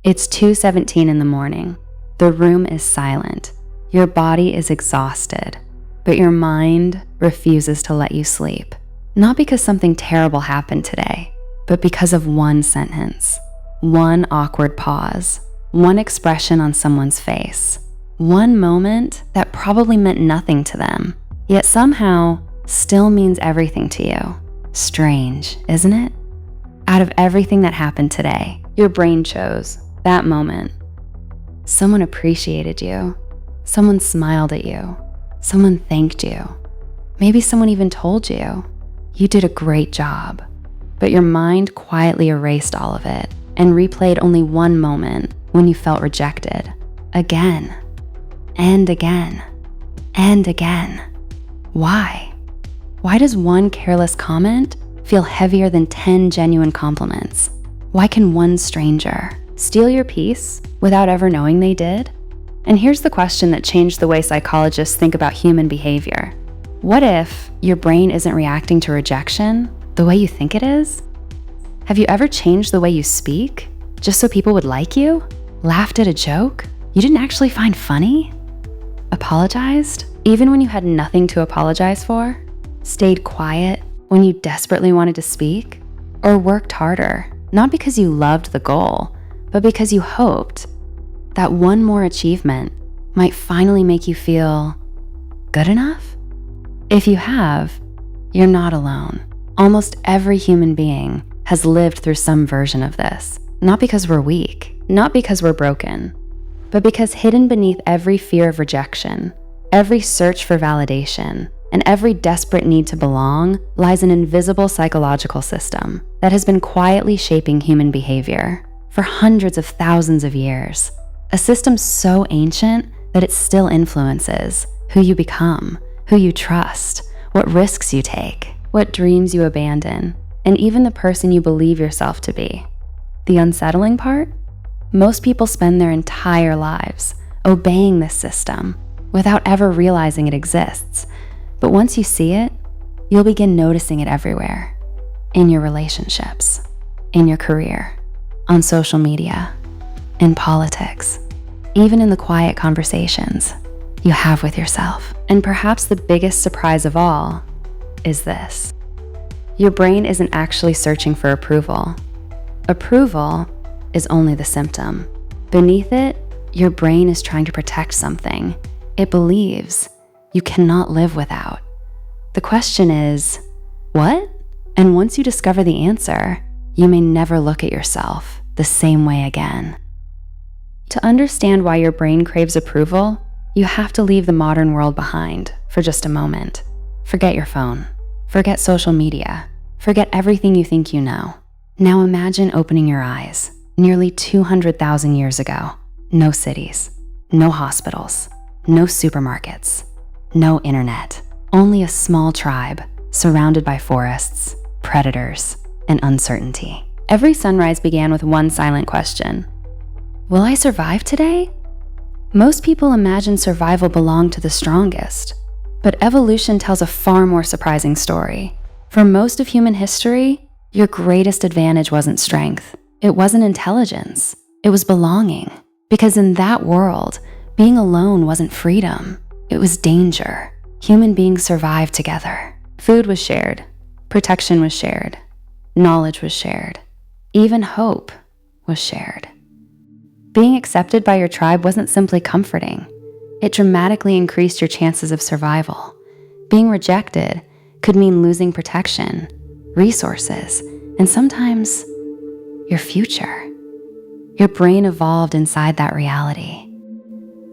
It's 2:17 in the morning. The room is silent. Your body is exhausted, but your mind refuses to let you sleep. Not because something terrible happened today, but because of one sentence, one awkward pause, one expression on someone's face, one moment that probably meant nothing to them, yet somehow still means everything to you. Strange, isn't it? Out of everything that happened today, your brain chose that moment. Someone appreciated you. Someone smiled at you. Someone thanked you. Maybe someone even told you, you did a great job. But your mind quietly erased all of it and replayed only one moment when you felt rejected. Again, and again, and again. Why? Why does one careless comment feel heavier than 10 genuine compliments? Why can one stranger steal your peace without ever knowing they did? And here's the question that changed the way psychologists think about human behavior. What if your brain isn't reacting to rejection the way you think it is? Have you ever changed the way you speak just so people would like you? Laughed at a joke you didn't actually find funny? Apologized even when you had nothing to apologize for? Stayed quiet when you desperately wanted to speak? Or worked harder, not because you loved the goal, but because you hoped that one more achievement might finally make you feel good enough? If you have, you're not alone. Almost every human being has lived through some version of this, not because we're weak, not because we're broken, but because hidden beneath every fear of rejection, every search for validation, and every desperate need to belong lies an invisible psychological system that has been quietly shaping human behavior for hundreds of thousands of years. A system so ancient that it still influences who you become, who you trust, what risks you take, what dreams you abandon, and even the person you believe yourself to be. The unsettling part? Most people spend their entire lives obeying this system without ever realizing it exists. But once you see it, you'll begin noticing it everywhere. In your relationships, in your career, on social media, in politics, even in the quiet conversations you have with yourself. And perhaps the biggest surprise of all is this. Your brain isn't actually searching for approval. Approval is only the symptom. Beneath it, your brain is trying to protect something it believes you cannot live without. The question is, what? And once you discover the answer, you may never look at yourself the same way again. To understand why your brain craves approval, you have to leave the modern world behind for just a moment. Forget your phone. Forget social media. Forget everything you think you know. Now imagine opening your eyes. Nearly 200,000 years ago, no cities, no hospitals, no supermarkets, no internet, only a small tribe surrounded by forests, predators, and uncertainty. Every sunrise began with one silent question. Will I survive today? Most people imagine survival belonged to the strongest, but evolution tells a far more surprising story. For most of human history, your greatest advantage wasn't strength. It wasn't intelligence. It was belonging. Because in that world, being alone wasn't freedom. It was danger. Human beings survived together. Food was shared. Protection was shared. Knowledge was shared. Even hope was shared. Being accepted by your tribe wasn't simply comforting. It dramatically increased your chances of survival. Being rejected could mean losing protection, resources, and sometimes your future. Your brain evolved inside that reality,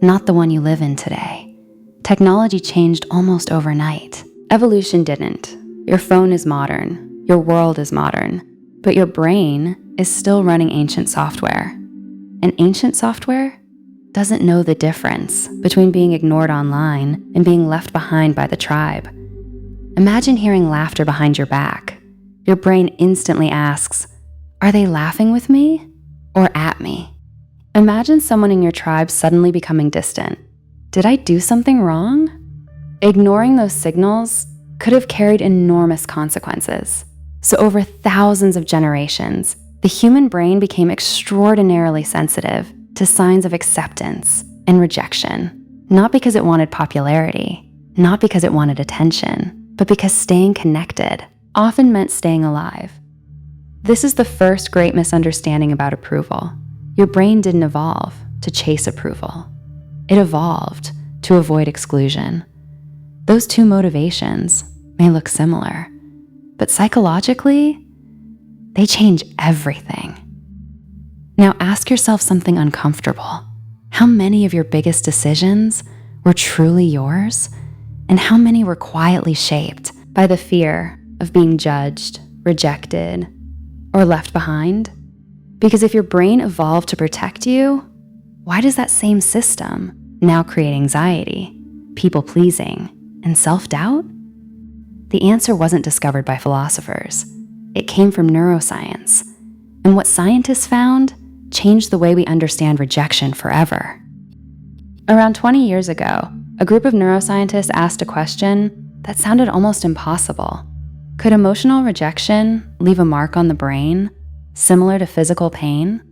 not the one you live in today. Technology changed almost overnight. Evolution didn't. Your phone is modern, your world is modern, but your brain is still running ancient software. And ancient software doesn't know the difference between being ignored online and being left behind by the tribe. Imagine hearing laughter behind your back. Your brain instantly asks, are they laughing with me or at me? Imagine someone in your tribe suddenly becoming distant. Did I do something wrong? Ignoring those signals could have carried enormous consequences. So over thousands of generations, The human brain became extraordinarily sensitive to signs of acceptance and rejection, not because it wanted popularity, not because it wanted attention, but because staying connected often meant staying alive. This is the first great misunderstanding about approval. Your brain didn't evolve to chase approval. It evolved to avoid exclusion. Those two motivations may look similar, but psychologically, they change everything. Now ask yourself something uncomfortable. How many of your biggest decisions were truly yours, and how many were quietly shaped by the fear of being judged, rejected, or left behind? Because if your brain evolved to protect you, why does that same system now create anxiety, people-pleasing, and self-doubt? The answer wasn't discovered by philosophers. It came from neuroscience. And what scientists found changed the way we understand rejection forever. Around 20 years ago, a group of neuroscientists asked a question that sounded almost impossible. Could emotional rejection leave a mark on the brain, similar to physical pain?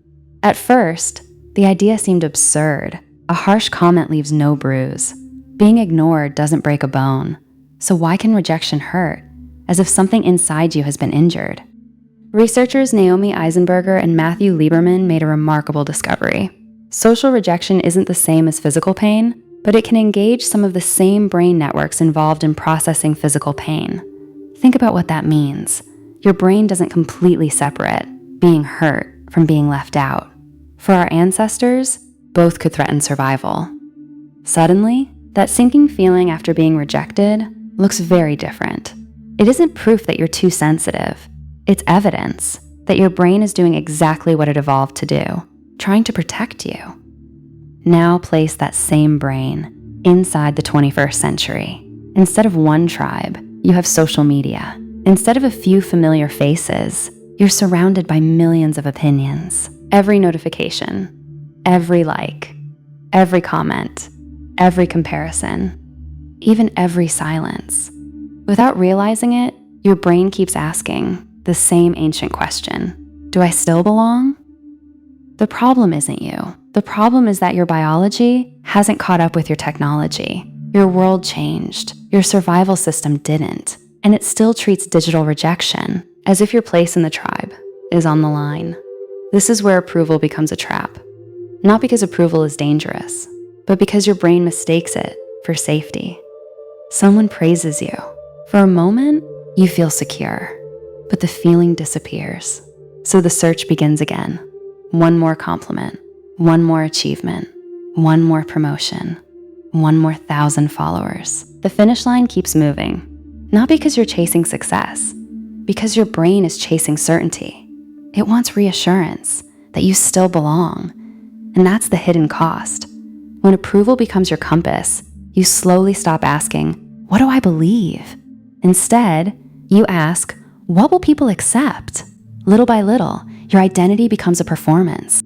At first, the idea seemed absurd. A harsh comment leaves no bruise. Being ignored doesn't break a bone. So why can rejection hurt? As if something inside you has been injured. Researchers Naomi Eisenberger and Matthew Lieberman made a remarkable discovery. Social rejection isn't the same as physical pain, but it can engage some of the same brain networks involved in processing physical pain. Think about what that means. Your brain doesn't completely separate being hurt from being left out. For our ancestors, both could threaten survival. Suddenly, that sinking feeling after being rejected looks very different. It isn't proof that you're too sensitive. It's evidence that your brain is doing exactly what it evolved to do, trying to protect you. Now place that same brain inside the 21st century. Instead of one tribe, you have social media. Instead of a few familiar faces, you're surrounded by millions of opinions. Every notification, every like, every comment, every comparison, even every silence. Without realizing it, your brain keeps asking the same ancient question: do I still belong? The problem isn't you. The problem is that your biology hasn't caught up with your technology. Your world changed. Your survival system didn't. And it still treats digital rejection as if your place in the tribe is on the line. This is where approval becomes a trap. Not because approval is dangerous, but because your brain mistakes it for safety. Someone praises you. For a moment, you feel secure, but the feeling disappears. So the search begins again. One more compliment, one more achievement, one more promotion, one more 1,000 followers. The finish line keeps moving, not because you're chasing success, because your brain is chasing certainty. It wants reassurance that you still belong, and that's the hidden cost. When approval becomes your compass, you slowly stop asking, what do I believe? Instead, you ask, what will people accept? Little by little, your identity becomes a performance.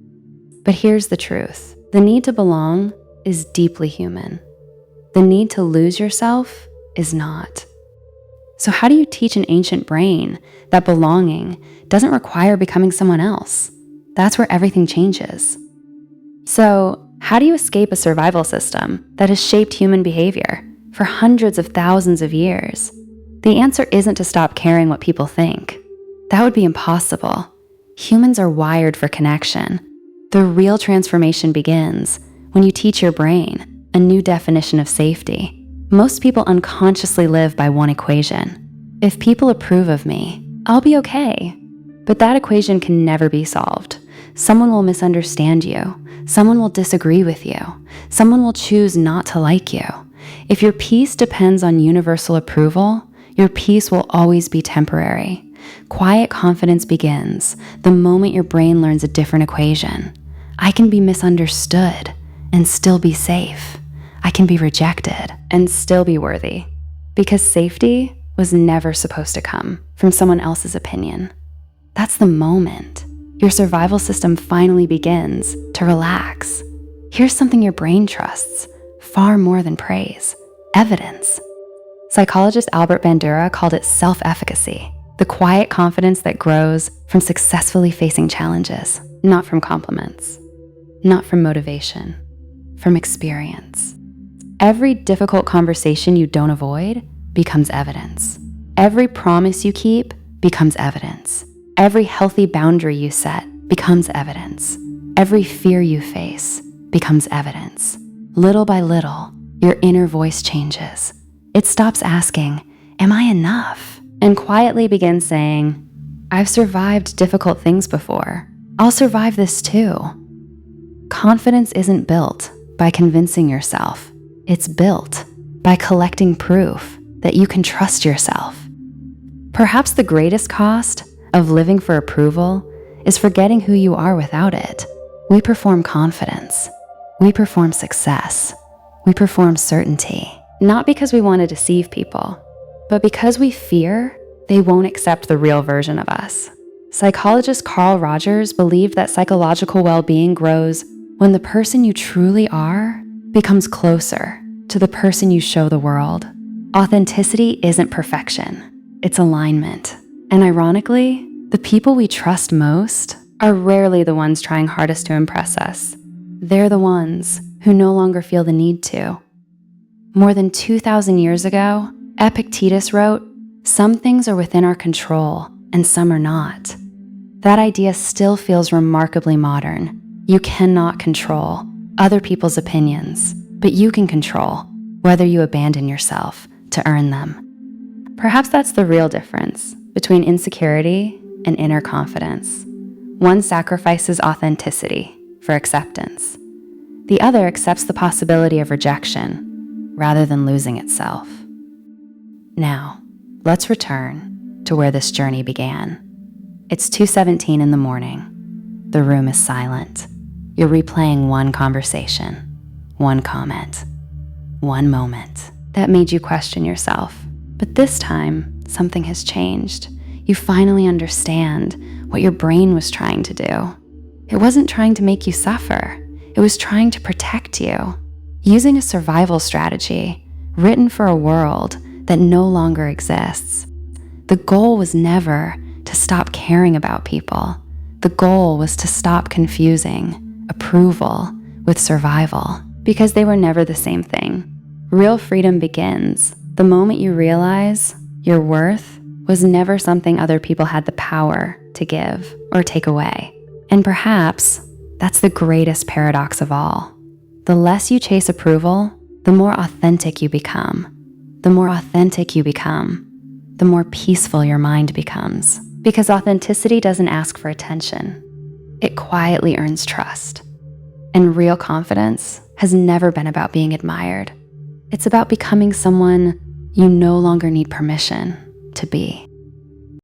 But here's the truth. The need to belong is deeply human. The need to lose yourself is not. So how do you teach an ancient brain that belonging doesn't require becoming someone else? That's where everything changes. So how do you escape a survival system that has shaped human behavior for hundreds of thousands of years? The answer isn't to stop caring what people think. That would be impossible. Humans are wired for connection. The real transformation begins when you teach your brain a new definition of safety. Most people unconsciously live by one equation. If people approve of me, I'll be okay. But that equation can never be solved. Someone will misunderstand you. Someone will disagree with you. Someone will choose not to like you. If your peace depends on universal approval, your peace will always be temporary. Quiet confidence begins the moment your brain learns a different equation. I can be misunderstood and still be safe. I can be rejected and still be worthy. Because safety was never supposed to come from someone else's opinion. That's the moment your survival system finally begins to relax. Here's something your brain trusts far more than praise: evidence. Psychologist Bandura called it self-efficacy. The quiet confidence that grows from successfully facing challenges, not from compliments, not from motivation, from experience. Every difficult conversation you don't avoid becomes evidence. Every promise you keep becomes evidence. Every healthy boundary you set becomes evidence. Every fear you face becomes evidence. Little by little, your inner voice changes. It stops asking, "Am I enough?" and quietly begins saying, "I've survived difficult things before. I'll survive this too." Confidence isn't built by convincing yourself. It's built by collecting proof that you can trust yourself. Perhaps the greatest cost of living for approval is forgetting who you are without it. We perform confidence. We perform success. We perform certainty, not because we want to deceive people, but because we fear they won't accept the real version of us. Psychologist Carl Rogers believed that psychological well-being grows when the person you truly are becomes closer to the person you show the world. Authenticity isn't perfection, it's alignment. And ironically, the people we trust most are rarely the ones trying hardest to impress us. They're the ones who no longer feel the need to. More than 2,000 years ago, Epictetus wrote, "Some things are within our control and some are not." That idea still feels remarkably modern. You cannot control other people's opinions, but you can control whether you abandon yourself to earn them. Perhaps that's the real difference between insecurity and inner confidence. One sacrifices authenticity for acceptance. The other accepts the possibility of rejection rather than losing itself. Now, let's return to where this journey began. It's 2:17 in the morning. The room is silent. You're replaying one conversation, one comment, one moment that made you question yourself. But this time, something has changed. You finally understand what your brain was trying to do. It wasn't trying to make you suffer. It was trying to protect you, using a survival strategy written for a world that no longer exists. The goal was never to stop caring about people. The goal was to stop confusing approval with survival, because they were never the same thing. Real freedom begins the moment you realize your worth was never something other people had the power to give or take away. And perhaps that's the greatest paradox of all. The less you chase approval, the more authentic you become. The more authentic you become, the more peaceful your mind becomes. Because authenticity doesn't ask for attention. It quietly earns trust. And real confidence has never been about being admired. It's about becoming someone you no longer need permission to be.